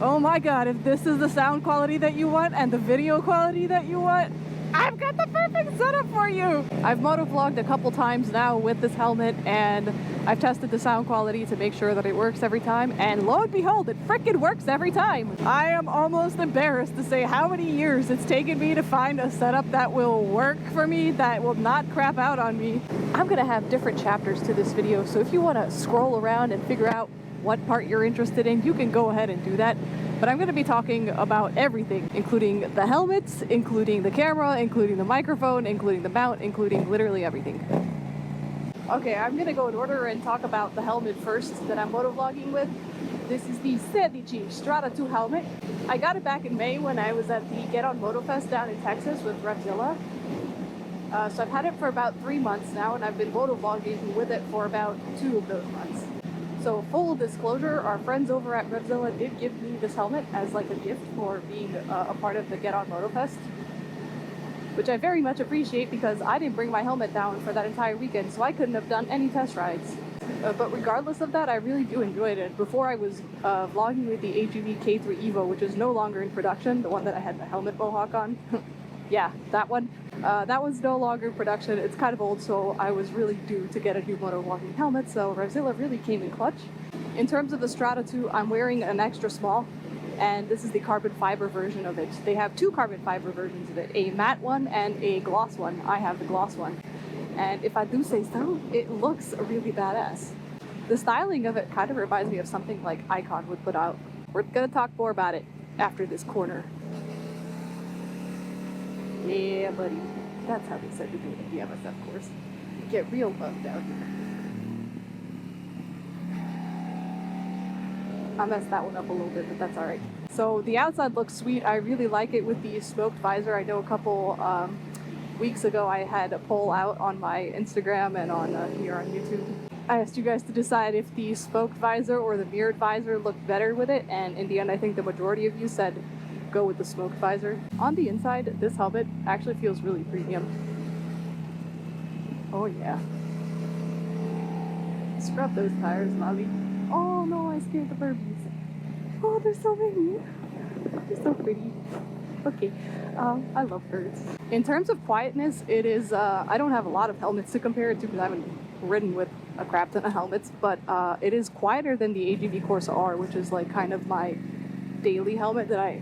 Oh my god, if this is the sound quality that you want and the video quality that you want, I've got the perfect setup for you! I've motovlogged a couple times now with this helmet, and I've tested the sound quality to make sure that it works every time, and lo and behold, it frickin' works every time! I am almost embarrassed to say how many years it's taken me to find a setup that will work for me, that will not crap out on me. I'm gonna have different chapters to this video, so if you want to scroll around and figure out what part you're interested in, you can go ahead and do that. But I'm going to be talking about everything, including the helmets, including the camera, including the microphone, including the mount, including literally everything. Okay, I'm going to go in order and talk about the helmet first that I'm motovlogging with. This is the Sedici Strada II helmet. I got it back in May when I was at the Get On Moto Fest down in Texas with Revzilla. So I've had it for about 3 months now, and I've been motovlogging with it for about 2 of those months. So full disclosure, our friends over at Revzilla did give me this helmet as like a gift for being a part of the Get On Moto Fest, which I very much appreciate because I didn't bring my helmet down for that entire weekend, so I couldn't have done any test rides. But regardless of that, I really do enjoy it. Before I was vlogging with the AGV K3 Evo, which is no longer in production, the one that I had the helmet mohawk on. Yeah, that one. That one's no longer in production. It's kind of old, so I was really due to get a new motovlogging helmet, so Revzilla really came in clutch. In terms of the Strada 2, I'm wearing an extra small, and this is the carbon fiber version of it. They have 2 carbon fiber versions of it, a matte one and a gloss one. I have the gloss one. And if I do say so, it looks really badass. The styling of it kind of reminds me of something like Icon would put out. We're gonna talk more about it after this corner. Yeah, buddy. That's how they said to do it at the MSF course. Get real love down here. I messed that one up a little bit, but that's alright. So the outside looks sweet. I really like it with the smoked visor. I know a couple weeks ago I had a poll out on my Instagram and on here on YouTube. I asked you guys to decide if the smoked visor or the mirrored visor looked better with it, and in the end I think the majority of you said go with the smoked visor. On the inside, this helmet actually feels really premium. Oh yeah. Scrub those tires, Lali. Oh no, I scared the burbies. Oh, there's so many. They're so pretty. Okay, I love birds. In terms of quietness, it is, I don't have a lot of helmets to compare it to because I haven't ridden with a crap ton of helmets, but it is quieter than the AGV Corsa R, which is like kind of my daily helmet that I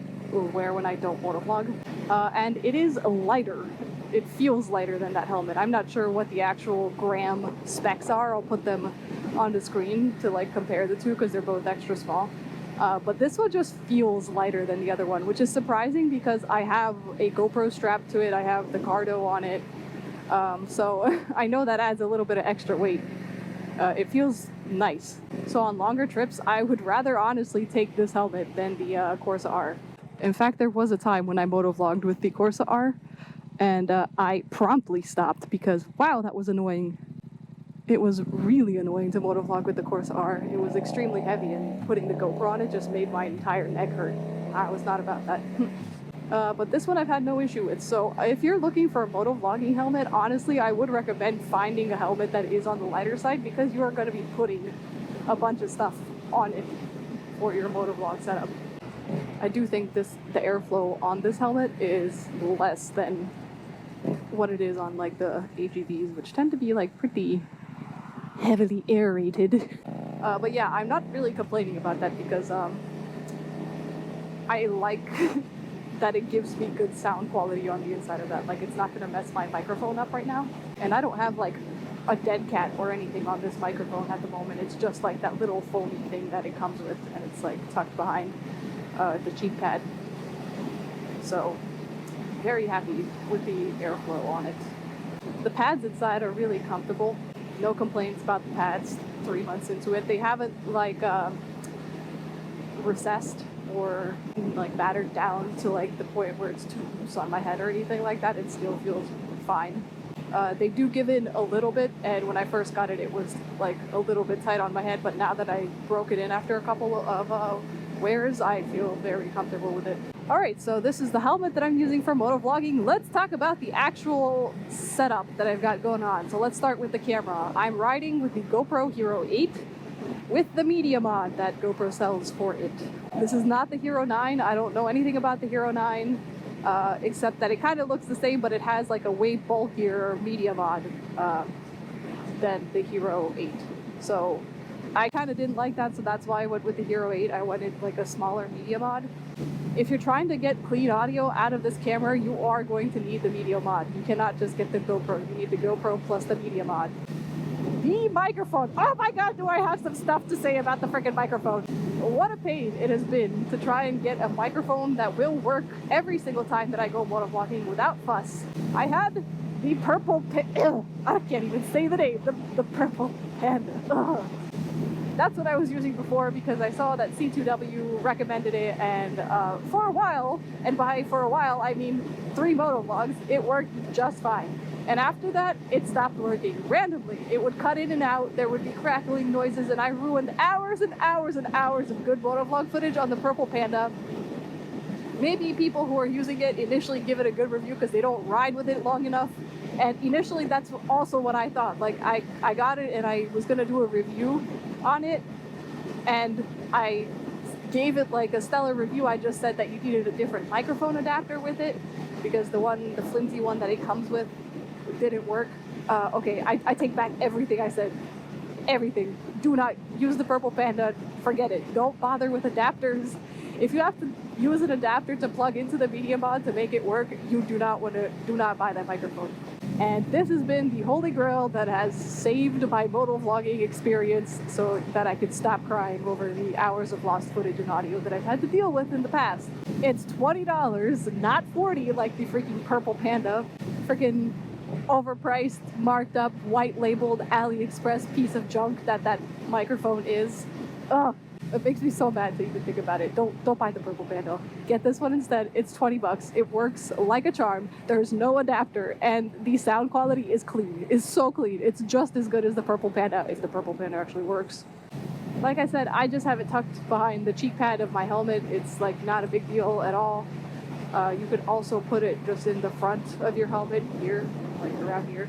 wear when I don't motovlog, and it is lighter. It feels lighter than that helmet. I'm not sure what the actual gram specs are. I'll put them on the screen to like compare the two because they're both extra small. But this one just feels lighter than the other one, which is surprising because I have a GoPro strapped to it. I have the Cardo on it, so I know that adds a little bit of extra weight. It feels nice. So on longer trips, I would rather honestly take this helmet than the Corsa R. In fact, there was a time when I motovlogged with the Corsa R, and I promptly stopped because, wow, that was annoying. It was really annoying to motovlog with the Corsa R. It was extremely heavy, and putting the GoPro on it just made my entire neck hurt. I was not about that. But this one I've had no issue with. So if you're looking for a motovlogging helmet, honestly, I would recommend finding a helmet that is on the lighter side because you are going to be putting a bunch of stuff on it for your motovlog setup. I do think the airflow on this helmet is less than what it is on like the AGVs, which tend to be like pretty heavily aerated. But yeah, I'm not really complaining about that because I like that it gives me good sound quality on the inside of that. Like, it's not gonna mess my microphone up right now. And I don't have like a dead cat or anything on this microphone at the moment. It's just like that little foamy thing that it comes with, and it's like tucked behind the cheek pad. So very happy with the airflow on it. The pads inside are really comfortable. No complaints about the pads 3 months into it. They haven't like recessed or like battered down to like the point where it's too loose on my head or anything like that. It still feels fine. They do give in a little bit, and when I first got it, it was like a little bit tight on my head, but now that I broke it in after a couple of wears, I feel very comfortable with it. Alright, so this is the helmet that I'm using for motovlogging. Let's talk about the actual setup that I've got going on. So let's start with the camera. I'm riding with the GoPro Hero 8. with the media mod that GoPro sells for it. This is not the Hero 9. I don't know anything about the Hero 9, except that it kind of looks the same, but it has like a way bulkier media mod than the Hero 8. So I kind of didn't like that, so that's why I went with the Hero 8. I wanted like a smaller media mod. If you're trying to get clean audio out of this camera, you are going to need the media mod. You cannot just get the GoPro. You need the GoPro plus the media mod. The microphone. Oh my god, do I have some stuff to say about the freaking microphone. What a pain it has been to try and get a microphone that will work every single time that I go motovlogging without fuss. I had the purple I can't even say the name. The purple Panda. Ugh. That's what I was using before because I saw that C2W recommended it, and for a while, and by for a while I mean 3 motovlogs, it worked just fine. And after that, it stopped working. Randomly, it would cut in and out, there would be crackling noises, and I ruined hours and hours and hours of good motovlog footage on the Purple Panda. Maybe people who are using it initially give it a good review because they don't ride with it long enough. And initially, that's also what I thought. Like, I got it and I was gonna do a review on it, and I gave it like a stellar review. I just said that you needed a different microphone adapter with it because the flimsy one that it comes with didn't work. Okay, I take back everything I said. Everything. Do not use the Purple Panda. Forget it. Don't bother with adapters. If you have to use an adapter to plug into the media mod to make it work, you do not buy that microphone. And this has been the holy grail that has saved my motovlogging experience so that I could stop crying over the hours of lost footage and audio that I've had to deal with in the past. It's $20, not $40 like the freaking Purple Panda. Freaking overpriced, marked up, white labeled AliExpress piece of junk that microphone is. Ugh. It makes me so mad to even think about it. Don't buy the Purple Panda. Get this one instead. It's $20. It works like a charm. There's no adapter, and the sound quality is clean. It's so clean. It's just as good as the Purple Panda if the Purple Panda actually works. Like I said, I just have it tucked behind the cheek pad of my helmet. It's like not a big deal at all. You could also put it just in the front of your helmet here, like around here.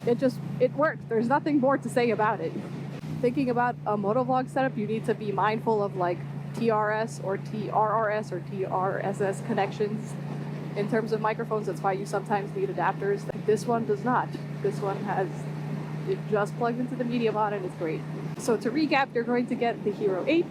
It works. There's nothing more to say about it. Thinking about a motovlog setup, you need to be mindful of like TRS or TRRS or TRSS connections in terms of microphones. That's why you sometimes need adapters. This one does not. This one it just plugs into the media mod and it's great. So to recap, you're going to get the Hero 8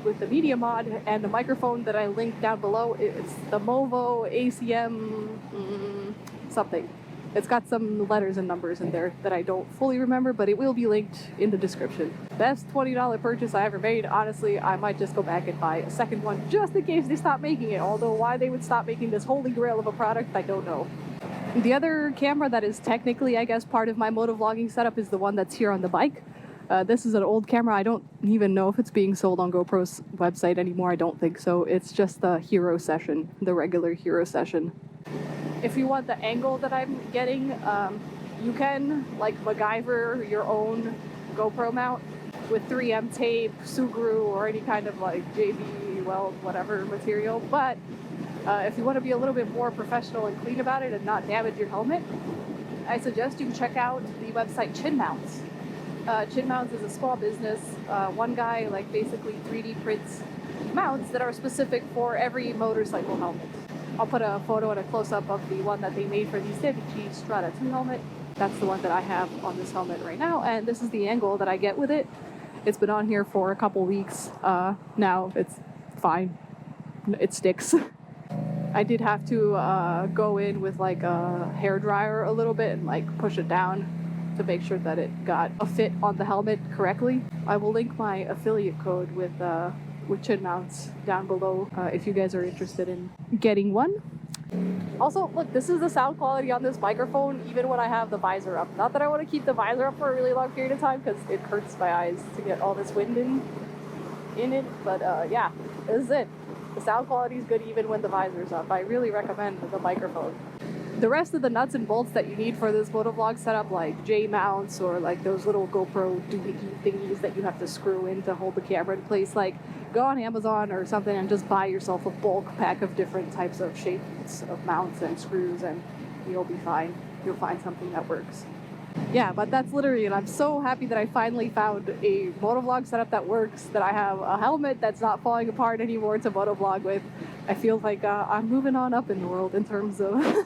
with the media mod and the microphone that I linked down below. It's the Movo ACM something. It's got some letters and numbers in there that I don't fully remember, but it will be linked in the description. Best $20 purchase I ever made. Honestly, I might just go back and buy a second one just in case they stop making it. Although why they would stop making this holy grail of a product, I don't know. The other camera that is technically, I guess, part of my motovlogging setup is the one that's here on the bike. This is an old camera. I don't even know if it's being sold on GoPro's website anymore. I don't think so. It's just the Hero Session, the regular Hero Session. If you want the angle that I'm getting, you can like MacGyver your own GoPro mount with 3M tape, Sugru, or any kind of like JB weld whatever material. But if you want to be a little bit more professional and clean about it and not damage your helmet, I suggest you check out the website Chin Mounts. Chin Mounts is a small business. One guy like basically 3D prints mounts that are specific for every motorcycle helmet. I'll put a photo and a close-up of the one that they made for the Sedici Strada II helmet. That's the one that I have on this helmet right now, and this is the angle that I get with it. It's been on here for a couple weeks now. It's fine. It sticks. I did have to go in with like a hairdryer a little bit and like push it down to make sure that it got a fit on the helmet correctly. I will link my affiliate code with Chin Mounts down below if you guys are interested in getting one. Also, look, this is the sound quality on this microphone even when I have the visor up. Not that I want to keep the visor up for a really long period of time because it hurts my eyes to get all this wind in it, but yeah, this is it. The sound quality is good even when the visor's up. I really recommend the microphone. The rest of the nuts and bolts that you need for this motovlog setup, like J-mounts or like those little GoPro doohickey thingies that you have to screw in to hold the camera in place, like go on Amazon or something and just buy yourself a bulk pack of different types of shapes of mounts and screws and you'll be fine. You'll find something that works. yeah, but that's literally it. I'm so happy that I finally found a motovlog setup that works, that I have a helmet that's not falling apart anymore to motovlog with. I feel like I'm moving on up in the world in terms of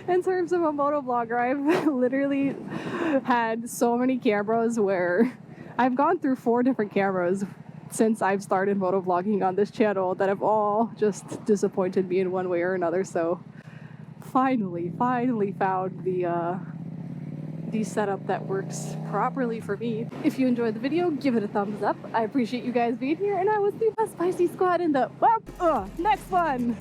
in terms of a motovlogger. I've literally had so many cameras where I've gone through 4 different cameras since I've started motovlogging on this channel that have all just disappointed me in one way or another. So finally found the setup that works properly for me. If you enjoyed the video, give it a thumbs up. I appreciate you guys being here, and I will see the Spicy Squad in the next one.